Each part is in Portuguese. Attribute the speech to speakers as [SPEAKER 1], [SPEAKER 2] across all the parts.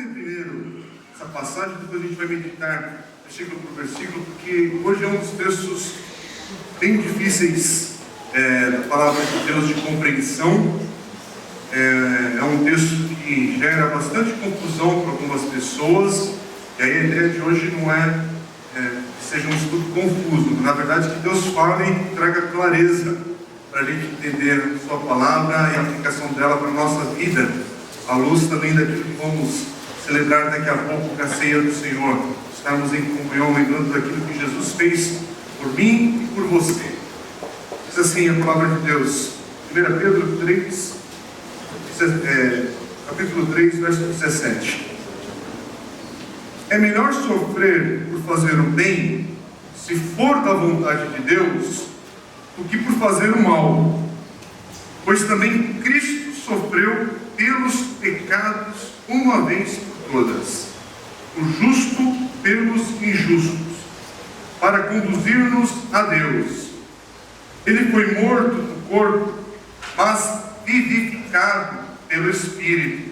[SPEAKER 1] ler primeiro essa passagem, depois a gente vai meditar versículo por versículo, porque hoje é um dos textos bem difíceis da palavra de Deus de compreensão. É um texto que gera bastante confusão para algumas pessoas, e aí a ideia de hoje não é que seja um estudo confuso, mas na verdade que Deus fale e traga clareza para a gente entender a sua palavra e a aplicação dela para a nossa vida, à luz também daquilo que vamos celebrar daqui a pouco com a ceia do Senhor. Estamos em comunhão, lembrando daquilo que Jesus fez por mim e por você. Diz assim a palavra de Deus, 1 Pedro 3, capítulo 3, verso 17. É melhor sofrer por fazer o bem, se for da vontade de Deus, do que por fazer o mal. Pois também Cristo sofreu pelos pecados uma vez por todas, o justo pelos injustos, para conduzir-nos a Deus. Ele foi morto no corpo, mas vivificado pelo Espírito,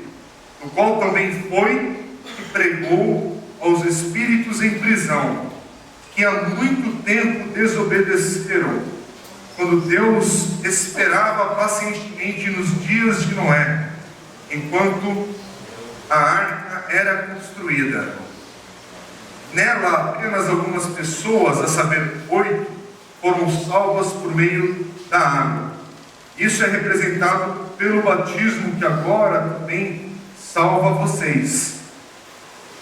[SPEAKER 1] no qual também foi e pregou aos espíritos em prisão, que há muito tempo desobedeceram, quando Deus esperava pacientemente nos dias de Noé, enquanto a arca era construída. Nela apenas algumas pessoas, a saber, 8, foram salvas por meio da água. Isso é representado pelo batismo que agora também salva vocês.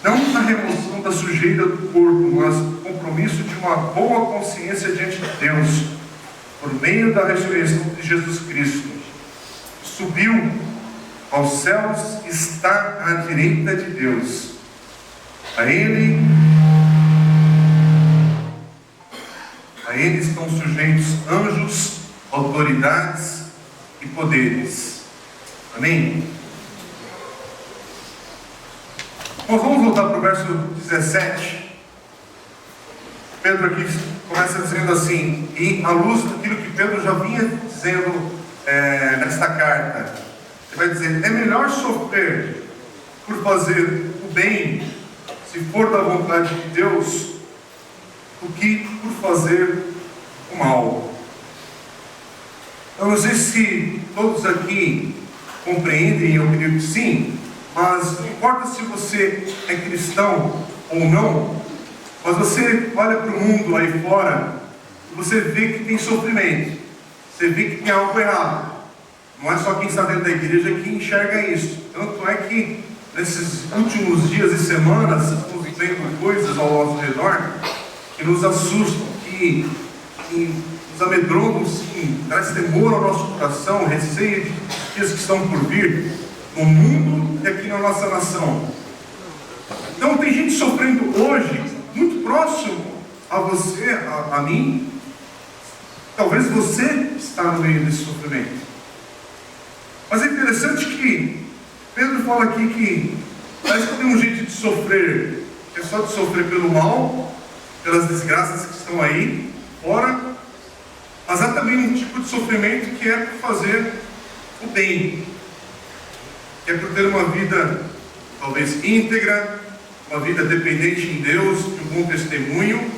[SPEAKER 1] Não na remoção da sujeira do corpo, mas no compromisso de uma boa consciência diante de Deus, por meio da ressurreição de Jesus Cristo. Subiu aos céus, está à direita de Deus. A Ele estão sujeitos anjos, autoridades e poderes. Amém? Bom, vamos voltar para o verso 17. Pedro aqui começa dizendo assim, e à luz daquilo que Pedro já vinha dizendo nesta carta, ele vai dizer: é melhor sofrer por fazer o bem, se for da vontade de Deus, do que por fazer o mal. Eu não sei se todos aqui compreendem, eu creio que sim, mas não importa se você é cristão ou não, mas você olha para o mundo aí fora e você vê que tem sofrimento, você vê que tem algo errado. Não é só quem está dentro da igreja que enxerga isso. Tanto é que nesses últimos dias e semanas estamos vendo coisas ao nosso redor que nos assustam, que nos amedrontam, sim, traz temor ao nosso coração, receio de dias que estão por vir no mundo e aqui na nossa nação. Então tem gente sofrendo hoje, muito próximo a você, a mim. Talvez você está no meio desse sofrimento. Mas é interessante que Pedro fala aqui que parece que tem um jeito de sofrer, que é só de sofrer pelo mal, pelas desgraças que estão aí fora, mas há também um tipo de sofrimento que é por fazer o bem, que é por ter uma vida talvez íntegra, uma vida dependente em Deus, de um bom testemunho.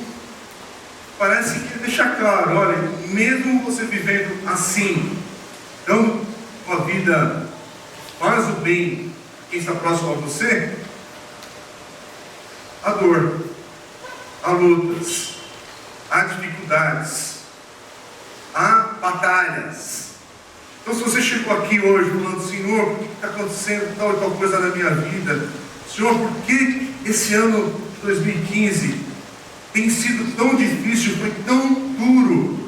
[SPEAKER 1] Parece que deixa claro, olha, mesmo você vivendo assim, dando uma vida que faz o bem a quem está próximo a você, há dor, há lutas, há dificuldades, há batalhas. Então se você chegou aqui hoje falando: Senhor, por que está acontecendo tal e tal coisa na minha vida? Senhor, por que esse ano de 2015 tem sido tão difícil, foi tão duro?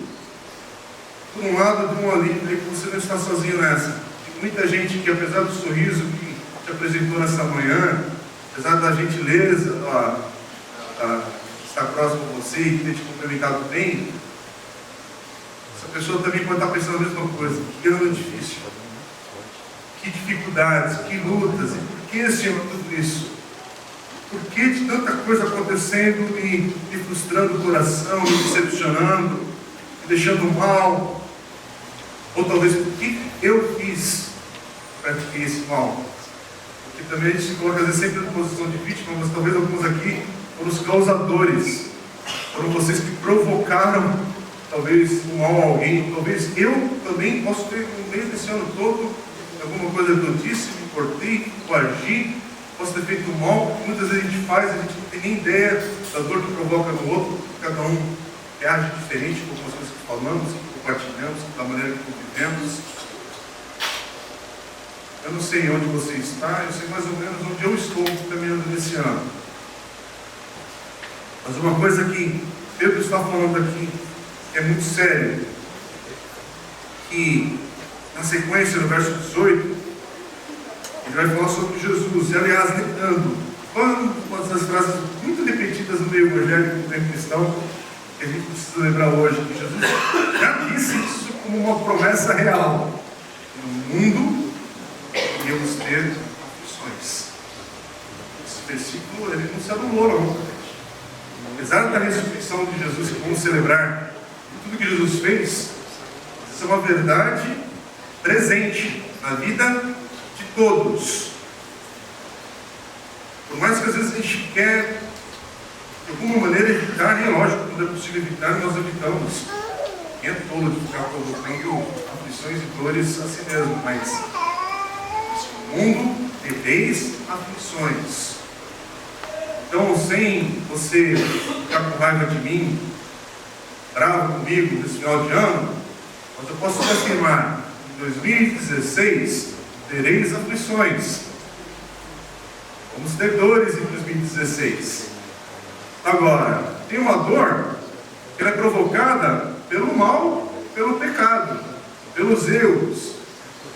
[SPEAKER 1] Por um lado, de um alívio aí que você não está sozinho nessa. Tem muita gente que, apesar do sorriso que te apresentou nessa manhã, apesar da gentileza, estar próximo a você e ter te cumprimentado bem, essa pessoa também pode estar pensando a mesma coisa. Que ano difícil, que dificuldades, que lutas, e por que, Senhor, tudo isso? Por que de tanta coisa acontecendo e me frustrando o coração, me decepcionando, me deixando mal? Ou talvez por que eu fiz para que esse mal? porque também a gente se coloca às vezes sempre na posição de vítima, mas talvez alguns aqui foram os causadores, foram vocês que provocaram talvez o mal a alguém, talvez eu também posso ter, no meio desse ano todo, alguma coisa que eu disse, me cortei, coagi, posso ter feito mal. Muitas vezes a gente faz, a gente não tem nem ideia da dor que provoca no outro, cada um reage diferente com algumas coisas que falamos, que compartilhamos, da maneira que convivemos. Eu não sei onde você está, eu sei mais ou menos onde eu estou caminhando nesse ano. Mas uma coisa que Pedro está falando aqui é muito sério, que na sequência, no verso 18, ele vai falar sobre Jesus, e aliás, lembrando, uma das frases muito repetidas no meio evangélico, no meio cristão, que a gente precisa lembrar hoje, que Jesus já disse isso como uma promessa real. No mundo, iríamos ter aflições. Esse versículo, ele não se anulou, não. Apesar da ressurreição de Jesus, que vamos celebrar, tudo que Jesus fez, isso é uma verdade presente na vida de todos. Por mais que às vezes a gente quer, de alguma maneira, evitar, e é lógico, quando é possível evitar, nós evitamos. Quem é tolo de ficar provocando aflições e dores a si mesmo, mas no mundo tereis aflições. Então, sem você ficar com raiva de mim, bravo comigo nesse final de ano, mas eu posso te afirmar, em 2016 tereis aflições. Vamos ter dores em 2016. Agora, tem uma dor que é provocada pelo mal, pelo pecado, pelos erros.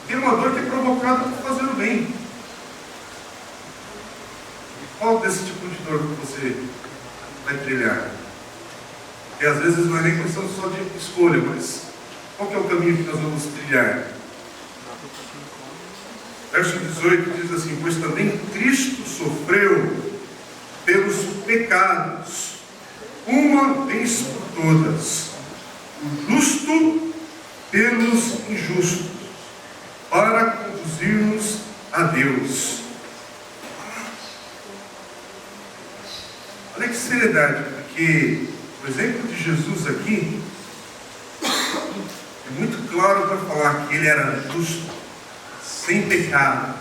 [SPEAKER 1] Tem uma dor que é provocada por fazer o bem. Qual desse tipo de dor que você vai trilhar? Porque às vezes não é nem questão só de escolha, mas qual que é o caminho que nós vamos trilhar? Verso 18 diz assim: pois também Cristo sofreu pelos pecados, uma vez por todas, o justo pelos injustos, para conduzir-nos a Deus. Olha que seriedade, porque o exemplo de Jesus aqui é muito claro para falar que ele era justo, sem pecado.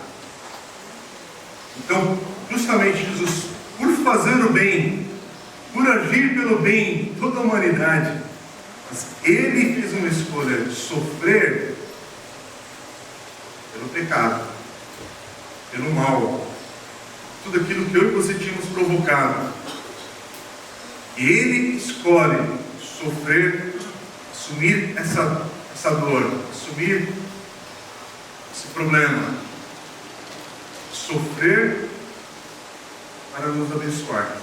[SPEAKER 1] Então, justamente Jesus, por fazer o bem, por agir pelo bem em toda a humanidade, mas ele fez uma escolha de sofrer pelo pecado, pelo mal, tudo aquilo que eu e você tínhamos provocado. Ele escolhe sofrer, assumir essa dor, assumir esse problema, sofrer para nos abençoar,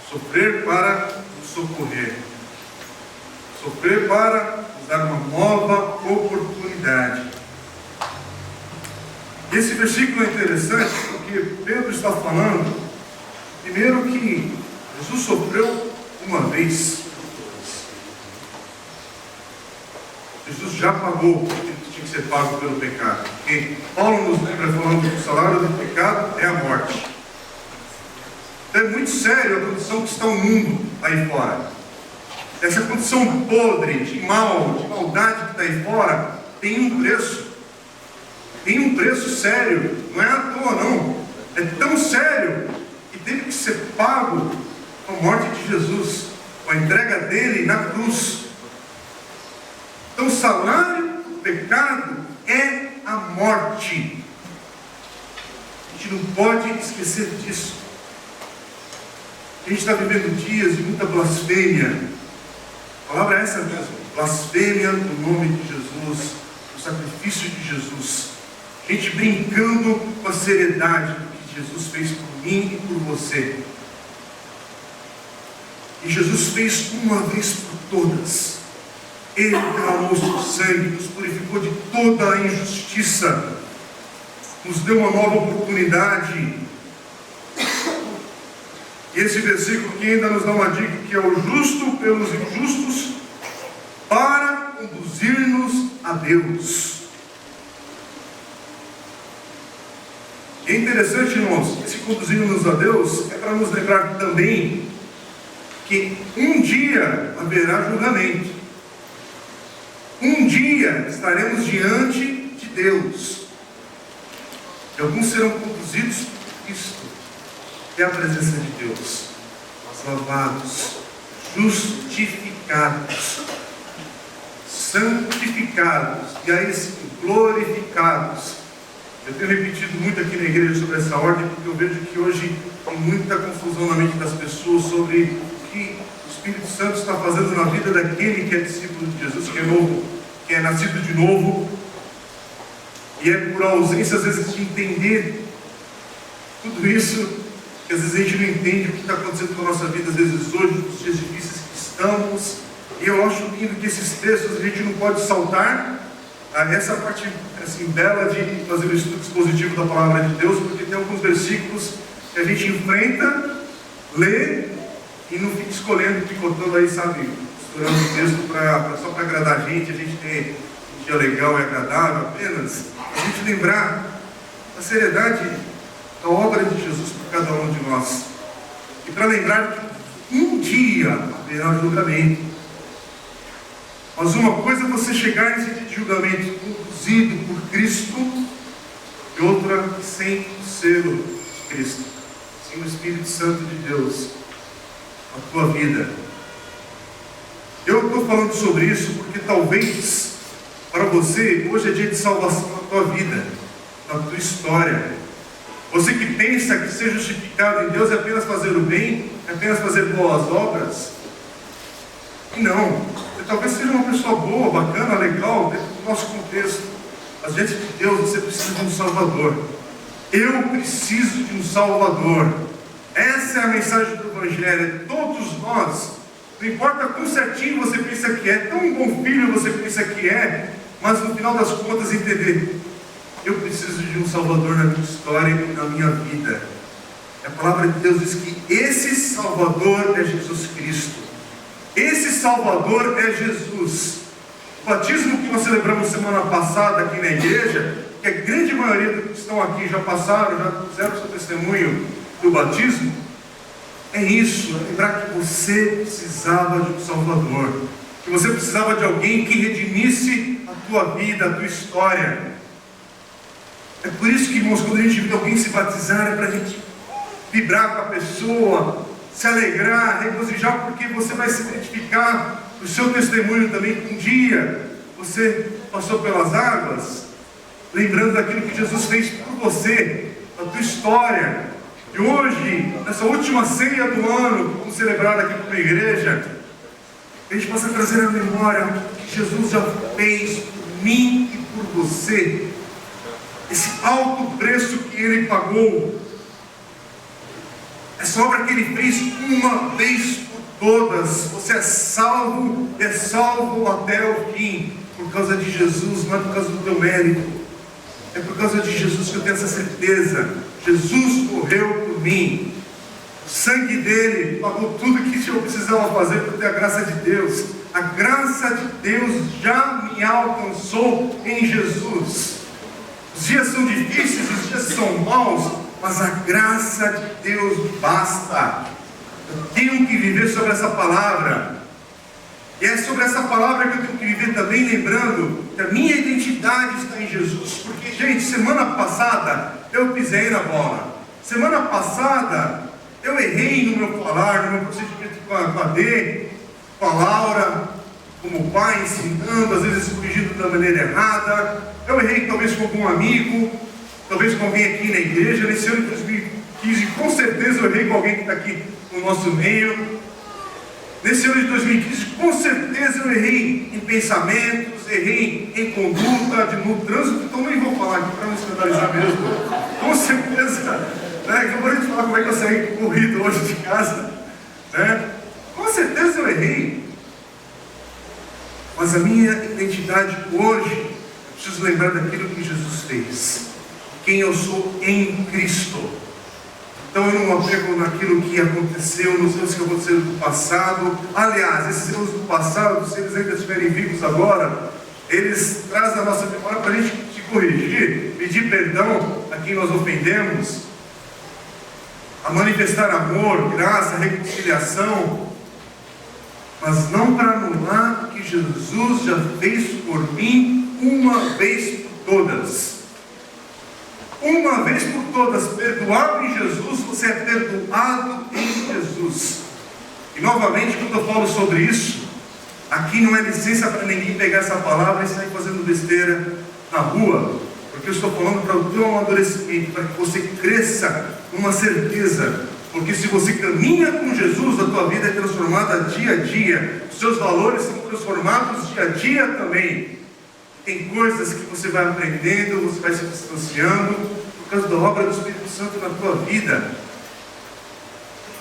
[SPEAKER 1] sofrer para nos socorrer, sofrer para nos dar uma nova oportunidade. Esse versículo é interessante porque Pedro está falando, primeiro, que Jesus sofreu uma vez. Jesus já pagou o que tinha que ser pago pelo pecado. E Paulo nos lembra falando que o salário do pecado é a morte. Então é muito sério a condição que está o mundo aí fora. Essa condição podre, de mal, de maldade que está aí fora, tem um preço. Tem um preço sério. Não é à toa, não. É tão sério que teve que ser pago com a morte de Jesus, com a entrega dele na cruz. Então o salário do pecado é a morte. A gente não pode esquecer disso. A gente está vivendo dias de muita blasfêmia. A palavra é essa mesmo: blasfêmia do nome de Jesus, do sacrifício de Jesus. A gente brincando com a seriedade do que Jesus fez por mim e por você. E Jesus fez uma vez por todas. Ele derramou o seu sangue, nos purificou de toda a injustiça, nos deu uma nova oportunidade. E esse versículo aqui ainda nos dá uma dica, que é o justo pelos injustos, para conduzir-nos a Deus. é interessante, irmãos, esse conduzindo-nos a Deus é para nos lembrar também que um dia haverá julgamento. Um dia estaremos diante de Deus. E alguns serão conduzidos por Cristo até a presença de Deus, mas lavados, justificados, santificados, e aí sim, glorificados. Eu tenho repetido muito aqui na igreja sobre essa ordem, porque eu vejo que hoje tem muita confusão na mente das pessoas sobre o que o Espírito Santo está fazendo na vida daquele que é discípulo de Jesus, que é novo, que é nascido de novo, e é por ausência, às vezes, de entender tudo isso, que às vezes a gente não entende o que está acontecendo com a nossa vida, às vezes hoje, nos dias difíceis que estamos. E eu acho lindo que esses textos a gente não pode saltar essa parte assim, bela de fazer o estudo expositivo da palavra de Deus, porque tem alguns versículos que a gente enfrenta, lê e não fica escolhendo, picotando aí, sabe, misturando o texto só para agradar a gente ter um dia legal e agradável apenas. A gente lembrar a seriedade da obra de Jesus por cada um de nós. E para lembrar que um dia haverá julgamento. Mas uma coisa é você chegar nesse dia de julgamento conduzido por Cristo, e outra sem o selo de Cristo, sem o Espírito Santo de Deus na tua vida. Eu estou falando sobre isso porque talvez para você hoje é dia de salvação na tua vida, na tua história. Você que pensa que ser justificado em Deus é apenas fazer o bem, é apenas fazer boas obras. E não, você talvez seja uma pessoa boa, bacana, legal, dentro do nosso contexto. Mas diante de Deus você precisa de um Salvador. Eu preciso de um Salvador. Essa é a mensagem do Evangelho. Todos nós, não importa quão certinho você pensa que é, tão bom filho você pensa que é, mas no final das contas entender, eu preciso de um Salvador na minha história e na minha vida. A palavra de Deus diz que esse Salvador é Jesus Cristo. Esse Salvador é Jesus. O batismo que nós celebramos semana passada aqui na igreja, que a grande maioria dos que estão aqui já passaram, já fizeram seu testemunho do batismo, é isso, é lembrar que você precisava de um Salvador, que você precisava de alguém que redimisse a tua vida, a tua história. É por isso que, irmãos, quando a gente vê alguém se batizar, é para a gente vibrar com a pessoa, se alegrar, regozijar, porque você vai se identificar no seu testemunho também, que um dia você passou pelas águas, lembrando daquilo que Jesus fez por você, a tua história. E hoje, nessa última ceia do ano, que vamos celebrar aqui como igreja, a gente possa trazer à memória o que Jesus já fez por mim e por você. Esse alto preço que Ele pagou. Essa obra que Ele fez uma vez por todas. Você é salvo e é salvo até o fim. Por causa de Jesus, não é por causa do teu mérito. É por causa de Jesus que eu tenho essa certeza. Jesus morreu por mim. O sangue dele pagou tudo que eu precisava fazer para ter a graça de Deus. A graça de Deus já me alcançou em Jesus. Os dias são difíceis, os dias são maus, mas a graça de Deus me basta. Eu tenho que viver sobre essa palavra. E é sobre essa palavra que eu tenho que viver também, lembrando que a minha identidade está em Jesus. Porque, gente, semana passada eu pisei na bola. Semana passada eu errei no meu falar, no meu procedimento com a D, com a Laura, como pai, ensinando, às vezes corrigindo da maneira errada. Eu errei talvez com algum amigo, talvez com alguém aqui na igreja. Nesse ano de 2015, com certeza eu errei com alguém que está aqui no nosso meio. Nesse ano de 2015, com certeza eu errei em pensamentos, errei em conduta, no trânsito, então nem vou falar aqui para não escandalizar mesmo. Com certeza, né? Acabei de falar como é que eu saí corrido hoje de casa, né? Com certeza eu errei. Mas a minha identidade hoje, eu preciso lembrar daquilo que Jesus fez, quem eu sou em Cristo. Então eu não apego naquilo que aconteceu, nos erros que aconteceram no passado. Aliás, esses erros do passado, se eles ainda estiverem vivos agora, eles trazem a nossa memória para a gente se corrigir. pedir perdão a quem nós ofendemos, a manifestar amor, graça, reconciliação, mas não para anular o que Jesus já fez por mim uma vez por todas. Uma vez por todas, perdoado em Jesus, você é perdoado em Jesus. E novamente, quando eu falo sobre isso, aqui não é licença para ninguém pegar essa palavra e sair fazendo besteira na rua, porque eu estou falando para o teu amadurecimento, para que você cresça numa certeza, porque se você caminha com Jesus, a tua vida é transformada dia a dia, os seus valores são transformados dia a dia também. Tem coisas que você vai aprendendo, você vai se distanciando, por causa da obra do Espírito Santo na tua vida.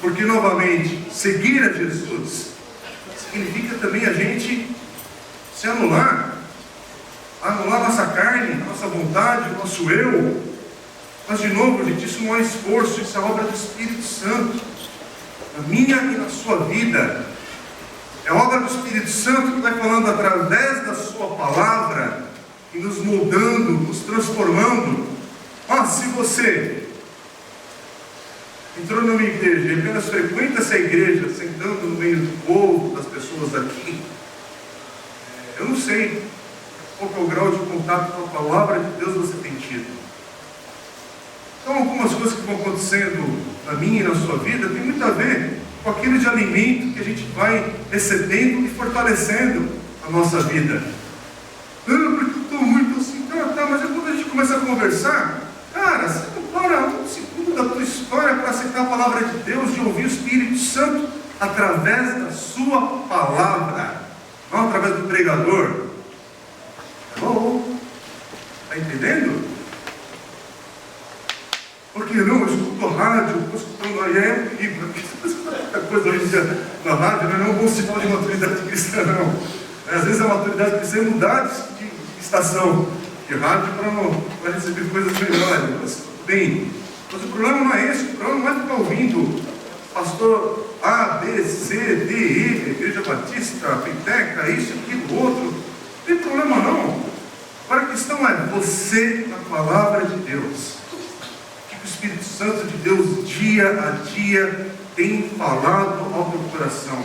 [SPEAKER 1] Porque novamente, seguir a Jesus significa também a gente se anular nossa carne, nossa vontade, nosso eu. Mas de novo, gente, isso não é esforço, isso é obra do Espírito Santo, na minha e na sua vida. É obra do Espírito Santo que vai falando através da sua palavra e nos moldando, nos transformando. Se você entrou numa igreja e apenas frequenta essa igreja, sentando no meio do povo, das pessoas aqui, eu não sei qual é o grau de contato com a palavra de Deus você tem tido. Então, algumas coisas que vão acontecendo na minha e na sua vida tem muito a ver com aquilo de alimento que a gente vai recebendo e fortalecendo a nossa vida. Porque eu estou muito assim, mas quando a gente começa a conversar, cara, você não para um segundo da tua história para aceitar a palavra de Deus, de ouvir o Espírito Santo através da sua palavra, não através do pregador. Está entendendo? Porque não, eu escuto rádio, estou escutando aí, é um perigo, porque você escuta muita coisa hoje em dia na rádio, não é um bom sinal de maturidade cristã, não. Às vezes a maturidade cristã é mudar de estação de rádio para receber coisas melhores, mas tudo bem. Mas o problema não é esse, o problema não é ficar ouvindo pastor A, B, C, D, E, Igreja Batista, Penteca, isso, aquilo, outro. Não tem problema não. Agora a questão é você na palavra de Deus. O Espírito Santo de Deus dia a dia tem falado ao teu coração.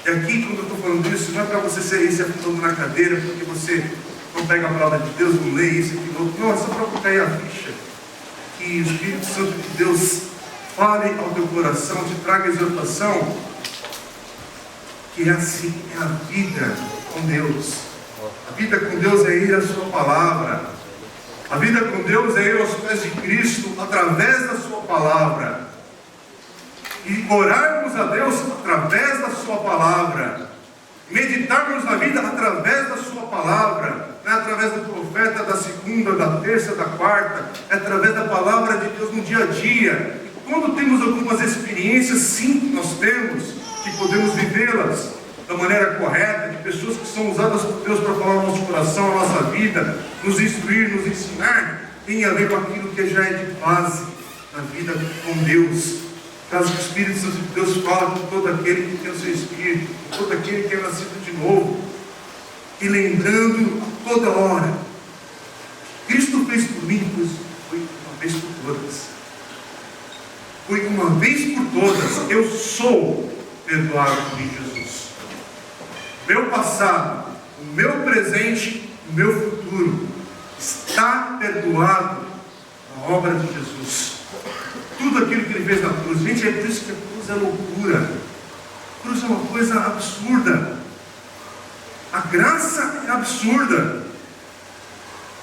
[SPEAKER 1] E aqui, quando eu estou falando isso, não é para você sair se afundando na cadeira porque você não pega a palavra de Deus, não lê isso, aquilo, outro. Não, é só para colocar aí a ficha. Que o Espírito Santo de Deus fale ao teu coração, te traga exortação. Que é assim, é a vida com Deus. A vida com Deus é ir à sua palavra. A vida com Deus é ir aos pés de Cristo através da sua palavra. E orarmos a Deus através da sua palavra. Meditarmos na vida através da sua palavra. Não é através do profeta da segunda, da terça, da quarta. É através da palavra de Deus no dia a dia. E quando temos algumas experiências, sim, nós temos, que podemos vivê-las da maneira correta, de pessoas que são usadas por Deus para falar no nosso coração, a nossa vida, nos instruir, nos ensinar, tem a ver com aquilo que já é de base na vida com Deus. Caso que o Espírito Santo de Deus fala com todo aquele que tem o seu Espírito, com todo aquele que é nascido de novo, e lembrando a toda hora, Cristo fez por mim, pois foi uma vez por todas. Foi uma vez por todas, eu sou perdoado por Jesus. Meu passado, o meu presente, o meu futuro está perdoado na obra de Jesus. Tudo aquilo que Ele fez na cruz. Gente, é por isso que a cruz é loucura. A cruz é uma coisa absurda. A graça é absurda.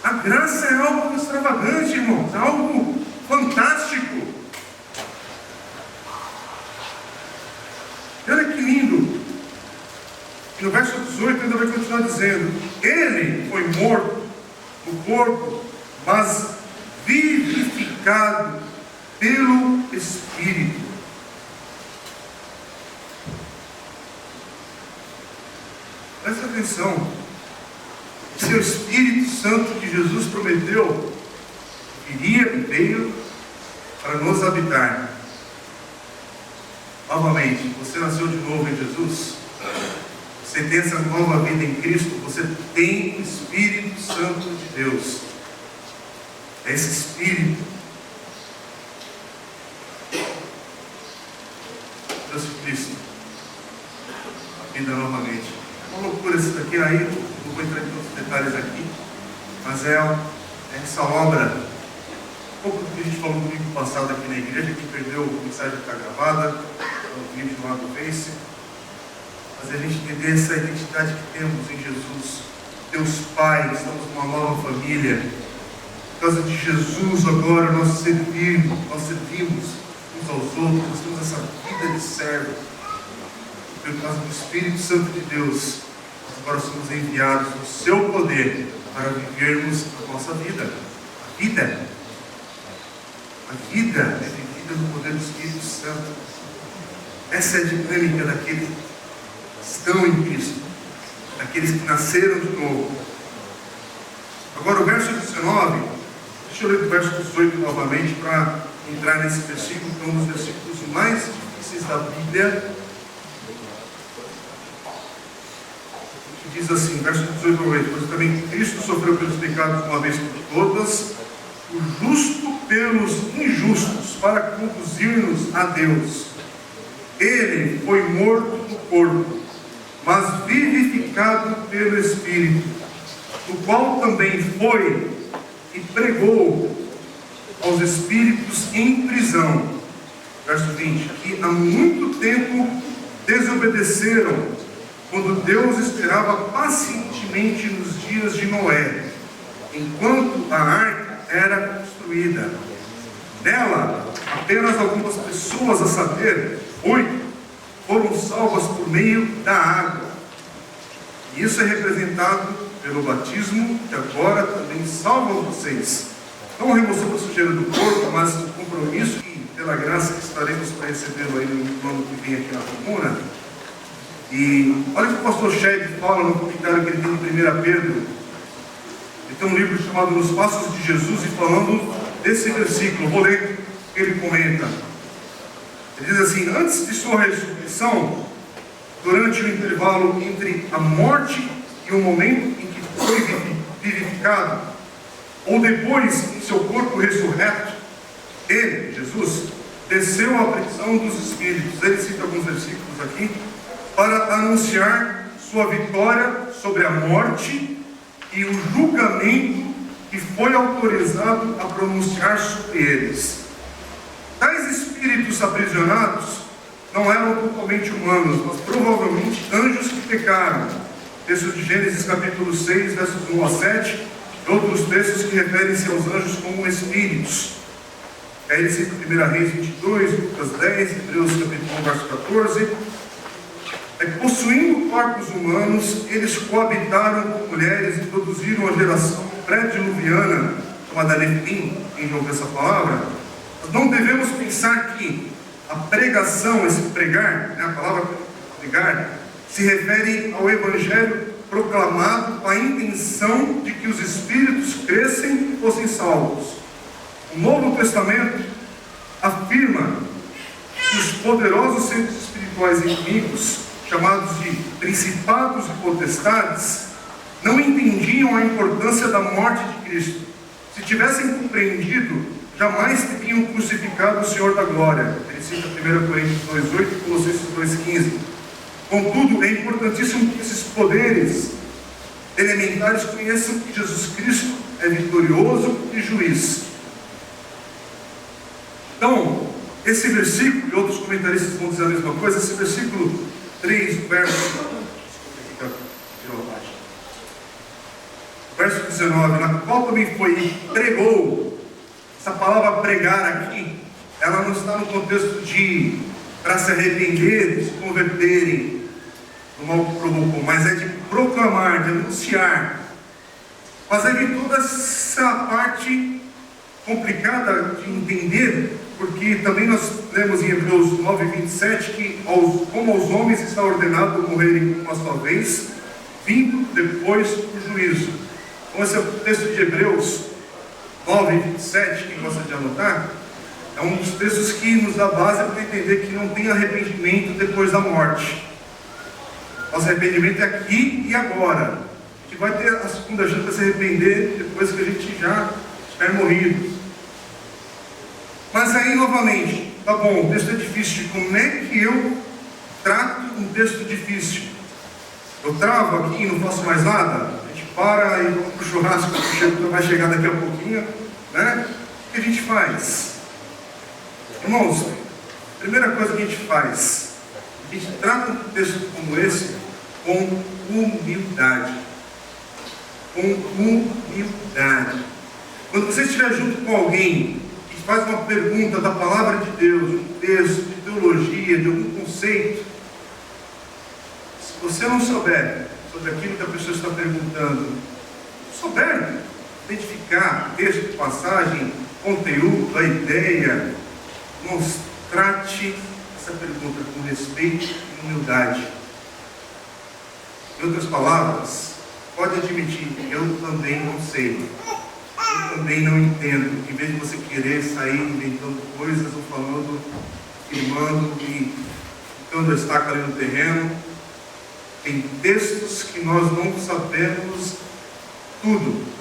[SPEAKER 1] A graça é algo extravagante, irmãos. É algo fantástico. E olha que lindo. No verso 18 ainda vai continuar dizendo: Ele foi morto no corpo, mas vivificado pelo Espírito. Presta atenção. Esse é o Espírito Santo que Jesus prometeu viria e veio para nos habitar. Novamente, você nasceu de novo em Jesus. Você tem essa nova vida em Cristo, você tem o Espírito Santo de Deus. É esse Espírito. Deus Cristo. A vida novamente. Uma loucura isso daqui, aí não vou entrar em todos os detalhes aqui, mas é essa obra. Um pouco do que a gente falou no domingo passado aqui na igreja, quem perdeu a mensagem está gravada, no vídeo lá do Face. Fazer a gente entender essa identidade que temos em Jesus. Deus Pai, estamos numa nova família. Por causa de Jesus agora nós servimos uns aos outros, nós temos essa vida de servo. Por causa do Espírito Santo de Deus, nós agora somos enviados no seu poder para vivermos a nossa vida. A vida é vivida no poder do Espírito Santo. Essa é a dinâmica daqueles que estão em Cristo, daqueles que nasceram de novo. Agora o verso 19, deixa eu ler o verso 18 novamente para entrar nesse versículo, que é um dos versículos mais difíceis da Bíblia. Que diz assim, verso 18 ao 20: pois também Cristo sofreu pelos pecados uma vez por todas, o justo pelos injustos, para conduzir-nos a Deus. Ele foi morto no corpo, mas vivificado pelo Espírito, o qual também foi e pregou aos espíritos em prisão. Verso 20: que há muito tempo desobedeceram, quando Deus esperava pacientemente nos dias de Noé, enquanto a arca era construída. Nela, apenas algumas pessoas, a saber, 8, foram salvas por meio da água. E isso é representado pelo batismo, que agora também salva vocês. Não a remoção da sujeira do corpo, mas o compromisso e pela graça que estaremos para recebê-lo aí no ano que vem aqui na comuna. E olha o que o pastor Shed fala no comentário que ele tem em 1 Pedro. Ele tem um livro chamado Nos Passos de Jesus, e falando desse versículo, vou ler o que ele comenta. Ele diz assim: antes de sua ressurreição, durante o intervalo entre a morte e o momento em que foi vivificado, ou depois em seu corpo ressurreto, ele, Jesus, desceu à prisão dos espíritos. Ele cita alguns versículos aqui, para anunciar sua vitória sobre a morte e o julgamento que foi autorizado a pronunciar sobre eles. Tais espíritos aprisionados não eram totalmente humanos, mas provavelmente anjos que pecaram. Texto de Gênesis capítulo 6, versos 1 a 7, e outros textos que referem-se aos anjos como espíritos. Aí ele cita 1 Reis 22, Lucas 10, Hebreus capítulo 1, verso 14. Possuindo corpos humanos, eles coabitaram com mulheres e produziram a geração pré-diluviana, chamada Nefilim. Quem já ouviu essa palavra? Nós não devemos pensar que a pregação, esse pregar, a palavra pregar, se refere ao evangelho proclamado com a intenção de que os espíritos crescem e fossem salvos. O Novo Testamento afirma que os poderosos centros espirituais inimigos, chamados de principados e potestades, não entendiam a importância da morte de Cristo. Se tivessem compreendido, jamais teriam crucificado o Senhor da glória. Ele cita 1 Coríntios 2,8 e Colossenses 2,15. Contudo, é importantíssimo que esses poderes elementares conheçam que Jesus Cristo é vitorioso e juiz. Então, esse versículo, e outros comentaristas vão dizer a mesma coisa, esse versículo 3, verso 19, na qual também foi e pregou. Essa palavra pregar aqui, ela não está no contexto de para se arrepender, de se converterem no mal que provocou, mas é de proclamar, de anunciar. Mas aí vem toda essa parte complicada de entender, porque também nós lemos em Hebreus 9, 27, que como aos homens está ordenado morrerem uma só vez, vindo depois o juízo. Então esse é o texto de Hebreus 9, 27, quem gosta de anotar, é um dos textos que nos dá base para entender que não tem arrependimento depois da morte. Nosso arrependimento é aqui e agora. A gente vai ter a segunda chance de se arrepender depois que a gente já tiver morrido. Mas aí novamente, tá bom, o texto é difícil. Como é que eu trato um texto difícil? Eu travo aqui e não faço mais nada? A gente para e vamos para o churrasco, que vai chegar daqui a pouquinho, né? O que a gente faz? Irmãos, a primeira coisa que a gente faz, a gente trata um texto como esse com humildade. Com humildade. Quando você estiver junto com alguém que faz uma pergunta da palavra de Deus, de um texto, de teologia, de algum conceito, se você não souber sobre aquilo que a pessoa está perguntando, souber identificar texto, passagem, conteúdo, a ideia, trate essa pergunta com respeito e humildade. Em outras palavras, pode admitir, eu também não sei, eu também não entendo. Em vez de você querer sair inventando coisas ou falando, afirmando e ficando a estaca ali no terreno, tem textos que nós não sabemos tudo.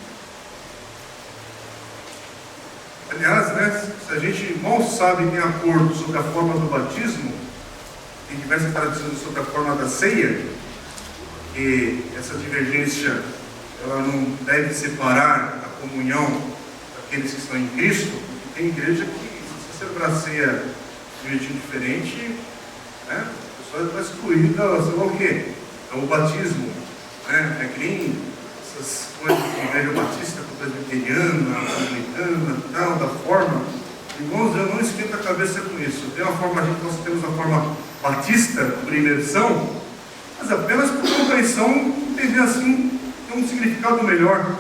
[SPEAKER 1] Aliás, né, se a gente mal sabe, tem acordo sobre a forma do batismo, tem diversas traduções sobre a forma da ceia, e essa divergência ela não deve separar a comunhão daqueles que estão em Cristo, porque tem igreja que, se você celebrar a ceia de um jeitinho diferente, né, a pessoa está excluída, sei lá o quê? É o batismo, né? É que nem essas coisas de igreja batista, presbiteriana, anglicana, tal, da forma. Irmãos, eu não esquento a cabeça com isso. Tem uma forma, nós temos a forma batista por imersão, mas apenas por compreensão, entender assim, tem um significado melhor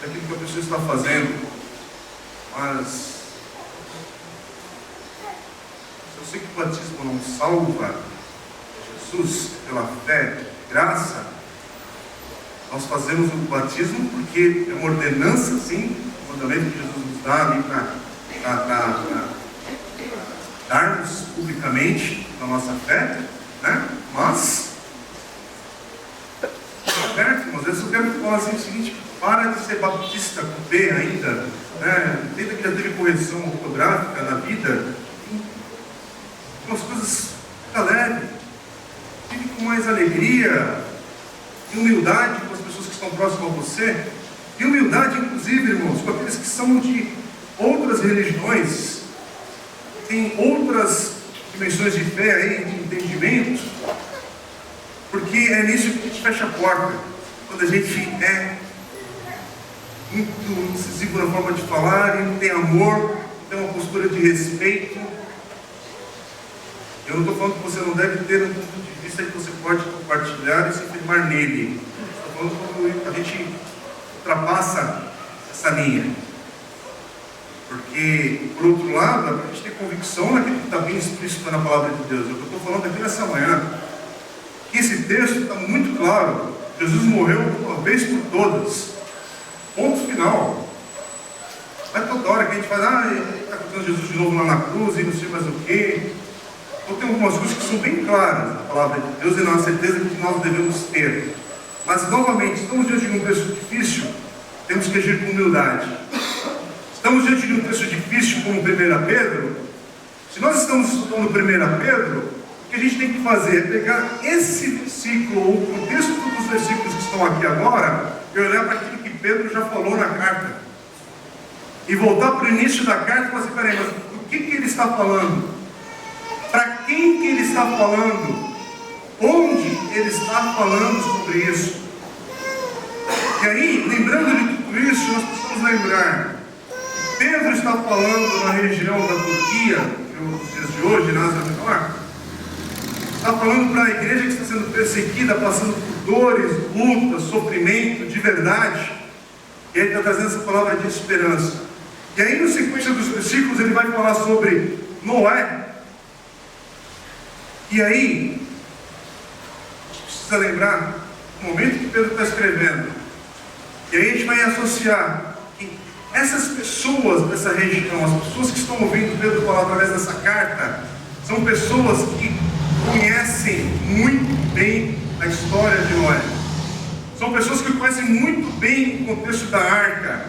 [SPEAKER 1] daquilo que a pessoa está fazendo. Mas eu sei que o batismo não salva Jesus pela fé, graça. Nós fazemos o batismo porque é uma ordenança, sim, um mandamento que Jesus nos dá ali para darmos publicamente a nossa fé, né? Mas, certo, irmãos, eu só quero falar assim o seguinte: para de ser batista com B ainda, né? Entenda que já teve correção ortográfica na vida, umas coisas fica leve, vive com mais alegria e humildade com as pessoas que estão próximas a você, e humildade, inclusive, irmãos, com aqueles que são de outras religiões, tem outras dimensões de fé aí, de entendimento, porque é nisso que a gente fecha a porta, quando a gente é muito incisivo na forma de falar e não tem amor, tem uma postura de respeito. Eu não estou falando que você não deve ter um ponto de vista que você pode compartilhar e se firmar nele. Estou falando quando a gente ultrapassa essa linha. Porque, por outro lado, a gente tem convicção naquilo que está bem explícito na palavra de Deus. Eu estou falando aqui nessa manhã, que esse texto está muito claro. Jesus morreu uma vez por todas. Ponto final. Não é toda hora que a gente fala, está contando Jesus de novo lá na cruz e não sei mais o quê. Então tem algumas coisas que são bem claras na palavra de Deus e na certeza que nós devemos ter. Mas, novamente, estamos diante de um texto difícil, temos que agir com humildade. Estamos diante de um texto difícil como 1 Pedro. Se nós estamos estudando 1 Pedro, o que a gente tem que fazer é pegar esse versículo, ou o contexto dos versículos que estão aqui agora, e olhar para aquilo que Pedro já falou na carta. E voltar para o início da carta e falar assim: peraí, mas o que ele está falando? Para quem que ele está falando? Onde ele está falando sobre isso? E aí, lembrando de tudo isso, nós precisamos lembrar que Pedro está falando na região da Turquia, nos dias de hoje, na Ásia Menor. Está falando para a igreja que está sendo perseguida, passando por dores, lutas, sofrimento de verdade. E ele está trazendo essa palavra de esperança. E aí, na sequência dos versículos, ele vai falar sobre Noé. E aí, a gente precisa lembrar o momento que Pedro está escrevendo. E aí a gente vai associar que essas pessoas dessa região, as pessoas que estão ouvindo Pedro falar através dessa carta, são pessoas que conhecem muito bem a história de Noé. São pessoas que conhecem muito bem o contexto da arca.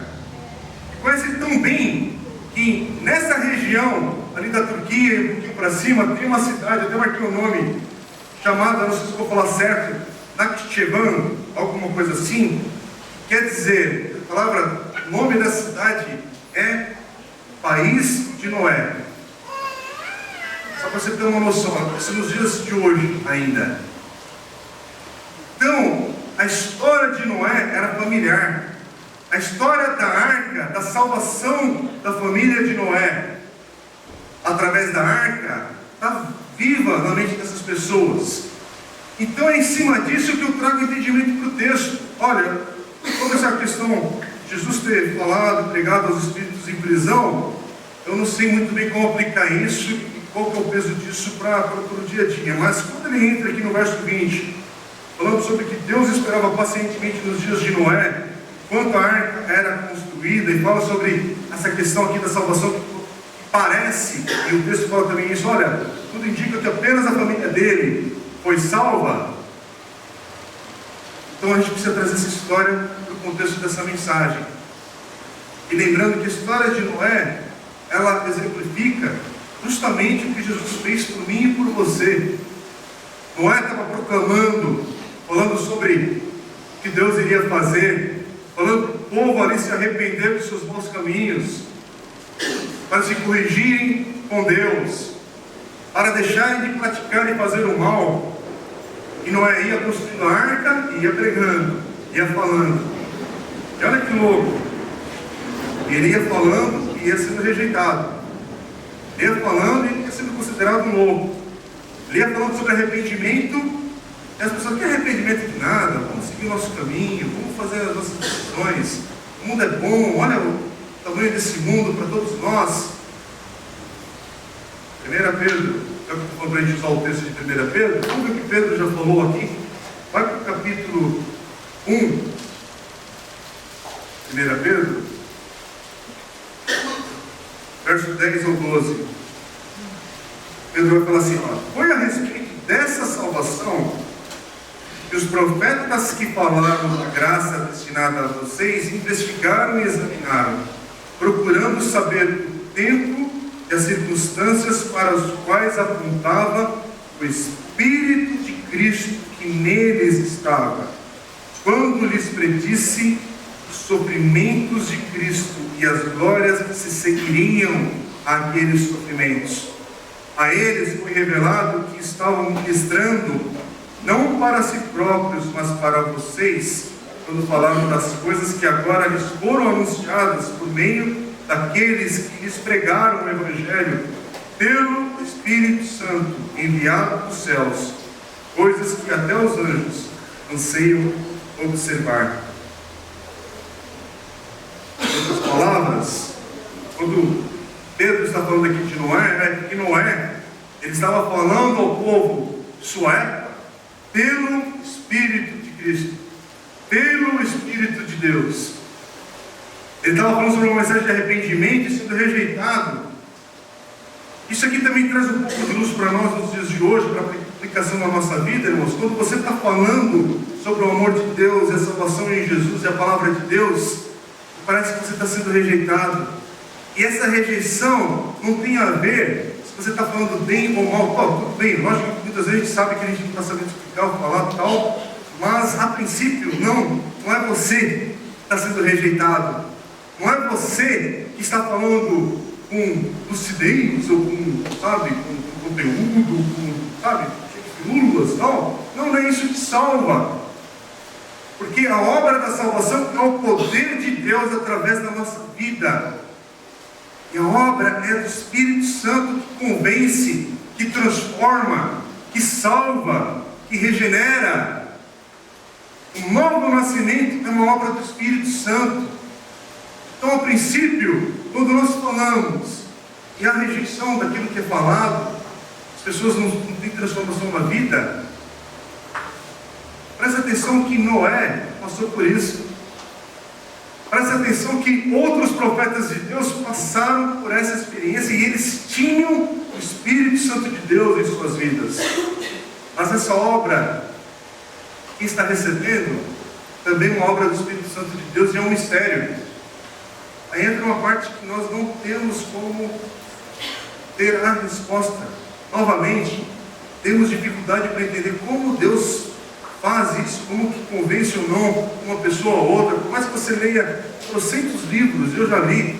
[SPEAKER 1] conhece tão bem que nessa região ali da Turquia e um pouquinho para cima tem uma cidade, até marquei o nome, chamada, não sei se vou falar certo, Nakhchivan, alguma coisa assim. Quer dizer, a palavra, o nome da cidade é País de Noé. Só para você ter uma noção, isso nos dias de hoje ainda. Então, a história de Noé era familiar. A história da arca, da salvação da família de Noé, através da arca, está viva na mente dessas pessoas. Então é em cima disso que eu trago entendimento para o texto. Olha, toda essa questão de Jesus ter falado, pregado aos espíritos em prisão, eu não sei muito bem como aplicar isso e qual que é o peso disso para o dia a dia. Mas quando ele entra aqui no verso 20, falando sobre que Deus esperava pacientemente nos dias de Noé, quanto a arca era construída, e fala sobre essa questão aqui da salvação que parece, e o texto fala também isso, olha, tudo indica que apenas a família dele foi salva. Então a gente precisa trazer essa história para o contexto dessa mensagem. E lembrando que a história de Noé, ela exemplifica justamente o que Jesus fez por mim e por você. Noé estava proclamando, falando sobre o que Deus iria fazer, falando para o povo ali se arrepender dos seus maus caminhos, para se corrigirem com Deus, para deixarem de praticar e fazer o mal. E Noé ia construindo a arca e ia pregando, ia falando. E olha que louco, ele ia falando e ia sendo rejeitado, ele ia falando e ia sendo considerado louco, ele ia falando sobre arrependimento. E as pessoas, que arrependimento de nada, vamos seguir o nosso caminho, vamos fazer as nossas decisões, o mundo é bom, olha o tamanho desse mundo para todos nós. 1 Pedro, já que eu estou falando para a gente usar o texto de 1 Pedro, vamos ver o que Pedro já falou aqui. Vai para o capítulo 1, 1 Pedro, verso 10 ou 12. Pedro vai falar assim, ó, foi a respeito dessa salvação que os profetas que falaram da graça destinada a vocês investigaram e examinaram, procurando saber o tempo e as circunstâncias para os quais apontava o Espírito de Cristo que neles estava, quando lhes predisse os sofrimentos de Cristo e as glórias que se seguiriam àqueles sofrimentos. A eles foi revelado que estavam ministrando não para si próprios, mas para vocês, quando falaram das coisas que agora lhes foram anunciadas por meio daqueles que lhes pregaram o Evangelho pelo Espírito Santo enviado dos céus, coisas que até os anjos anseiam observar. Em outras palavras, quando Pedro está falando aqui de Noé, que Noé, ele estava falando ao povo de sua época pelo Espírito de Cristo, pelo Espírito de Deus. Ele estava falando sobre uma mensagem de arrependimento e sendo rejeitado. Isso aqui também traz um pouco de luz para nós nos dias de hoje, para a aplicação na nossa vida, irmãos. Quando você está falando sobre o amor de Deus e a salvação em Jesus e a palavra de Deus, parece que você está sendo rejeitado. E essa rejeição não tem a ver se você está falando bem ou mal. Tudo bem, lógico que muitas vezes a gente sabe que a gente não está sabendo explicar ou falar tal, mas a princípio não é você que está sendo rejeitado, não é você que está falando com lucidez ou com, sabe, com conteúdo, com, sabe, pílulas, não é isso que salva, porque a obra da salvação é o poder de Deus através da nossa vida. E a obra é do Espírito Santo que convence, que transforma, que salva, que regenera. O novo nascimento é uma obra do Espírito Santo. Então, a princípio, quando nós falamos e a rejeição daquilo que é falado, as pessoas não têm transformação na vida, presta atenção que Noé passou por isso. Presta atenção que outros profetas de Deus passaram por essa experiência e eles tinham o Espírito Santo de Deus em suas vidas. Mas essa obra, quem está recebendo, também é uma obra do Espírito Santo de Deus e é um mistério. Aí entra uma parte que nós não temos como ter a resposta. Novamente, temos dificuldade para entender como Deus faz isso, como que convence ou não uma pessoa ou outra. Por mais que você leia trocentos livros, eu já li,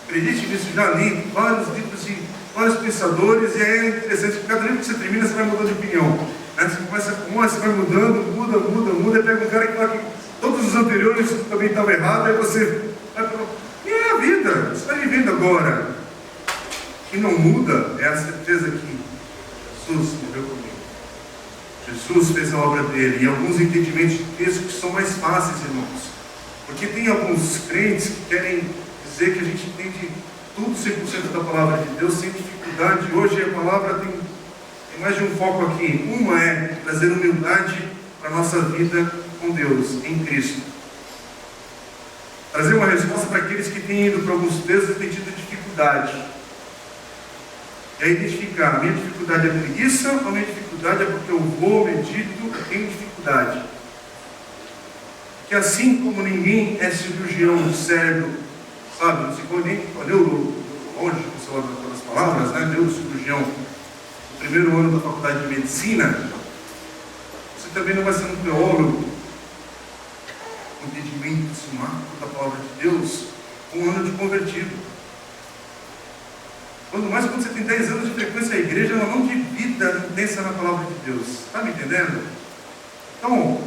[SPEAKER 1] acredite nisso, já li vários livros de vários pensadores, e aí é interessante que cada livro que você termina, você vai mudando de opinião. Né? Você começa com uma, você vai mudando, muda, e pega um cara que fala que todos os anteriores também estavam errados, aí você vai falar, e é a vida, você está vivendo agora. O que não muda é a certeza que Jesus viveu comigo. Jesus fez a obra dele, e alguns entendimentos de texto que são mais fáceis, irmãos. Porque tem alguns crentes que querem dizer que a gente entende tudo 100% da palavra de Deus sem dificuldade. Hoje a palavra tem mais de um foco aqui. Uma é trazer humildade para a nossa vida com Deus, em Cristo. Trazer uma resposta para aqueles que têm ido para alguns textos e têm tido dificuldade. E aí identificar, a minha dificuldade é preguiça, ou a minha dificuldade é porque eu vou, medito e tenho dificuldade. Que assim como ninguém é cirurgião do cérebro, sabe, não se pode nem longe das palavras, né? Neurocirurgião no primeiro ano da faculdade de medicina, você também não vai ser um teólogo, um entendimento sistemático da palavra de Deus, um ano de convertido. Quando mais quando você tem 10 anos de frequência à igreja, ela não de vida intensa na palavra de Deus. Está me entendendo? Então,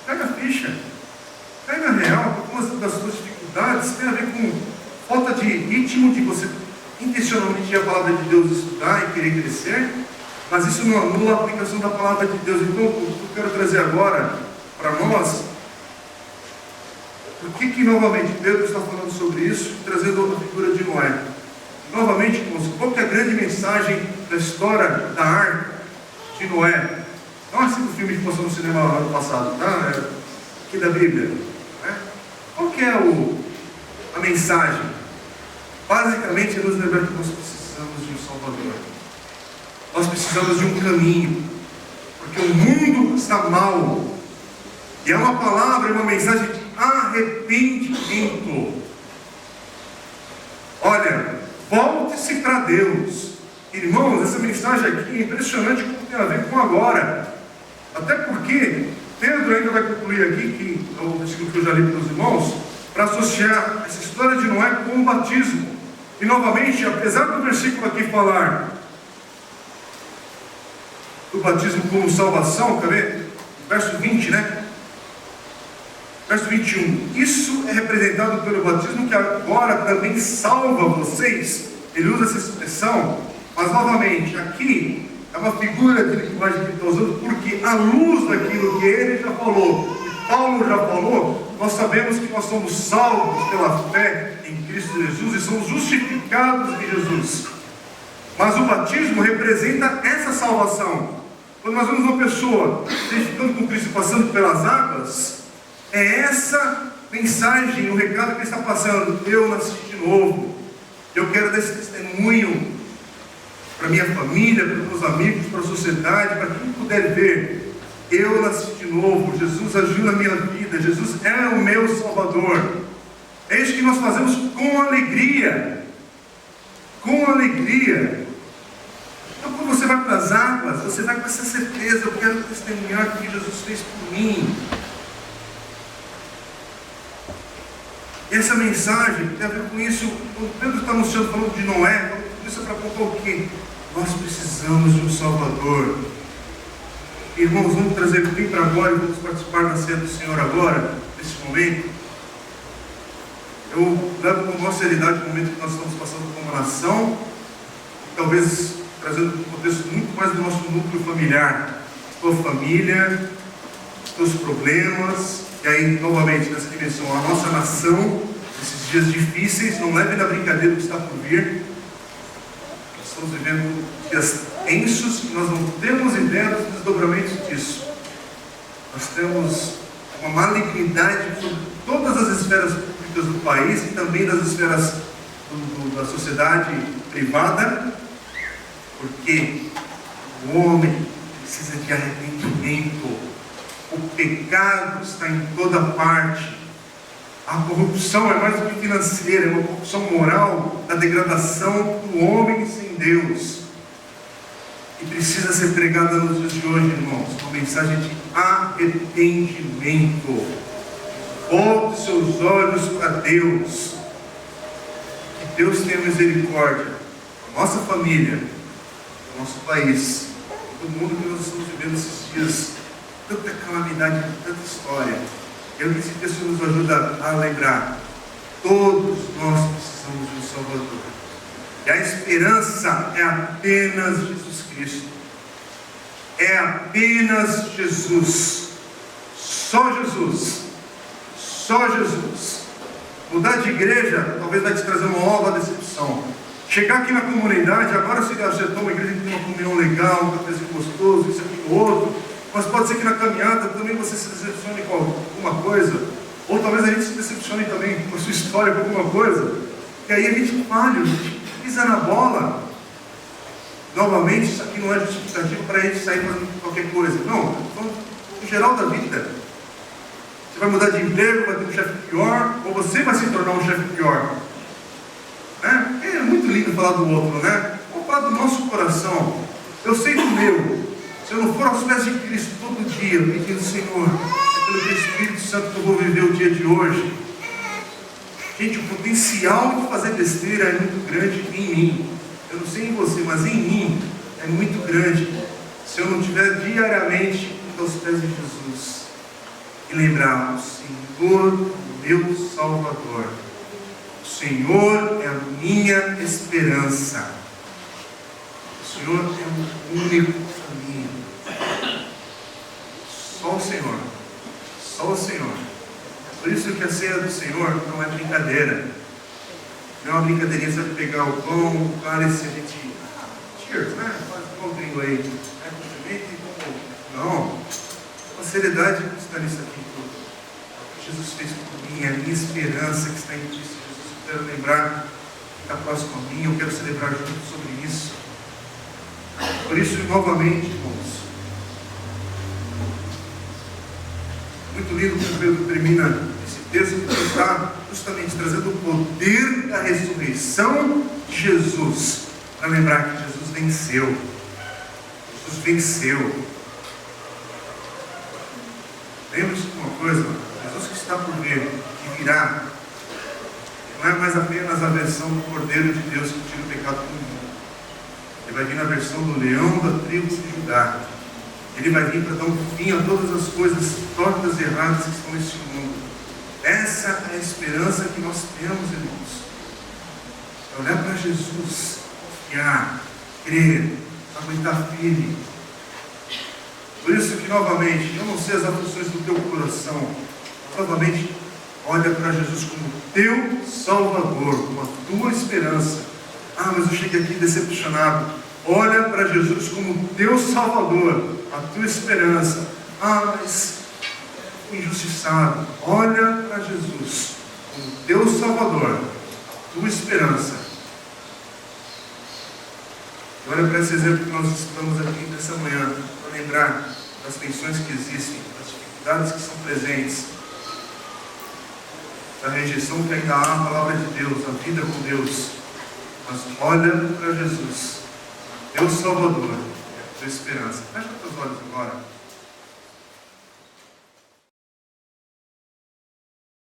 [SPEAKER 1] pega a ficha, pega a real, algumas das suas dificuldades tem a ver com falta de ritmo, de você intencionalmente ir a palavra de Deus estudar e querer crescer, mas isso não anula a aplicação da palavra de Deus. Então, o que eu quero trazer agora para nós, por que novamente Pedro está falando sobre isso, trazendo outra figura de Noé? Novamente, irmãos, qual que é a grande mensagem da história da arca de Noé? Não assim do filme que passou no cinema ano passado, tá? É aqui da Bíblia. Né? Qual que é a mensagem? Basicamente, é nos lembrar que nós precisamos de um Salvador. Nós precisamos de um caminho. Porque o mundo está mal. E é uma palavra, é uma mensagem de arrependimento. Olha, volte-se para Deus. Irmãos, essa mensagem aqui é impressionante como tem a ver com agora. Até porque Pedro ainda vai concluir aqui, que é o versículo que eu já li para os irmãos, para associar essa história de Noé com o batismo. E novamente, apesar do versículo aqui falar do batismo como salvação, quer ver? Verso 20, né? Verso 21. Isso é representado pelo batismo que agora também salva vocês. Ele usa essa expressão, mas novamente, aqui é uma figura de linguagem que ele está usando, porque à luz daquilo que ele já falou, e Paulo já falou, nós sabemos que nós somos salvos pela fé em Cristo Jesus e somos justificados em Jesus. Mas o batismo representa essa salvação. Quando nós vemos uma pessoa identificando com Cristo, passando pelas águas, é essa mensagem, o recado que ele está passando. Eu nasci de novo. Eu quero dar esse testemunho para minha família, para os meus amigos, para a sociedade, para quem puder ver. Eu nasci de novo. Jesus agiu na minha vida. Jesus é o meu Salvador. É isso que nós fazemos com alegria. Com alegria. Então, quando você vai para as águas, você vai com essa certeza. Eu quero testemunhar o que Jesus fez por mim. E essa mensagem tem a ver com isso. Quando Pedro está anunciando, falando de Noé, isso é para contar o quê? Nós precisamos de um Salvador. Irmãos, vamos trazer bem para agora e vamos participar da ceia do Senhor agora, nesse momento. Eu levo com nossa seriedade o momento que nós estamos passando como nação, talvez trazendo um contexto muito mais do nosso núcleo familiar, tua família, teus problemas, e aí novamente nessa dimensão, a nossa nação, esses dias difíceis, não leve na brincadeira o que está por vir. Nós estamos vivendo dias tensos e nós não temos ideia dos desdobramentos disso. Nós temos uma malignidade sobre todas as esferas públicas do país e também das esferas da sociedade privada, porque o homem precisa de arrependimento. O pecado está em toda parte. A corrupção é mais do que financeira, é uma corrupção moral, da degradação do homem sem Deus. E precisa ser pregada nos dias de hoje, irmãos, uma mensagem de arrependimento. Volte seus olhos para Deus. Que Deus tenha misericórdia da nossa família, do nosso país, do mundo que nós estamos vivendo esses dias. Tanta calamidade, tanta história. Eu que esse texto nos ajuda a lembrar. Todos nós precisamos de um Salvador. E a esperança é apenas Jesus Cristo. É apenas Jesus. Só Jesus. Só Jesus. Mudar de igreja talvez vai te trazer uma nova decepção. Chegar aqui na comunidade, agora você acertou uma igreja que tem uma comunhão legal, um cafezinho gostoso, isso aqui e outro. Mas pode ser que na caminhada também você se decepcione com alguma coisa. Ou talvez a gente se decepcione também com a sua história, com alguma coisa. E aí a gente falha, a gente pisa na bola. Novamente, isso aqui não é justificativo para a gente sair fazendo qualquer coisa. Não, no geral da vida. Você vai mudar de emprego, vai ter um chefe pior, ou você vai se tornar um chefe pior. Né? É muito lindo falar do outro, né? Vamos falar do nosso coração. Eu sei do meu. Se eu não for aos pés de Cristo todo dia, pedindo, Senhor, é pelo teu Espírito Santo que eu vou viver o dia de hoje. Gente, o potencial de fazer besteira é muito grande em mim. Eu não sei em você, mas em mim é muito grande. Se eu não estiver diariamente aos pés de Jesus e lembrar, o Senhor, meu Salvador. O Senhor é a minha esperança. O Senhor é o único caminho. Só o Senhor. Só o Senhor. Por isso que a ceia do Senhor não é brincadeira. Não é uma brincadeirinha só de pegar o pão, o cálice, a gente... Cheers, né? Faz um pão gringo aí. Não. A seriedade que está nisso aqui tudo. O que Jesus fez por mim, a minha esperança que está em Cristo Jesus. Eu quero lembrar que está próximo a mim, eu quero celebrar junto sobre isso. Por isso, novamente, irmãos, muito lindo que Pedro termina esse texto, porque está justamente trazendo o poder da ressurreição de Jesus, para lembrar que Jesus venceu. Jesus venceu. Lembre-se de uma coisa, Jesus que está por vir, que virá, não é mais apenas a versão do Cordeiro de Deus que tira o pecado do mundo. Ele vai vir na versão do leão da tribo de Judá. Ele vai vir para dar um fim a todas as coisas tortas e erradas que estão neste mundo. Essa é a esperança que nós temos, irmãos. É olhar para Jesus, confiar, crer, aguentar firme. Por isso que, novamente, eu não sei as aflições do teu coração. Novamente, olha para Jesus como teu Salvador, como a tua esperança. Ah, mas eu cheguei aqui decepcionado. Olha para Jesus como teu Salvador, a tua esperança. Ah, mas fui injustiçado. Olha para Jesus como teu Salvador, a tua esperança. Olha para esse exemplo que nós estamos aqui nessa manhã, para lembrar das tensões que existem, das dificuldades que são presentes, da rejeição que ainda há à palavra de Deus, a vida com Deus. Mas olha para Jesus, teu Salvador, a tua esperança. Fecha os teus olhos agora.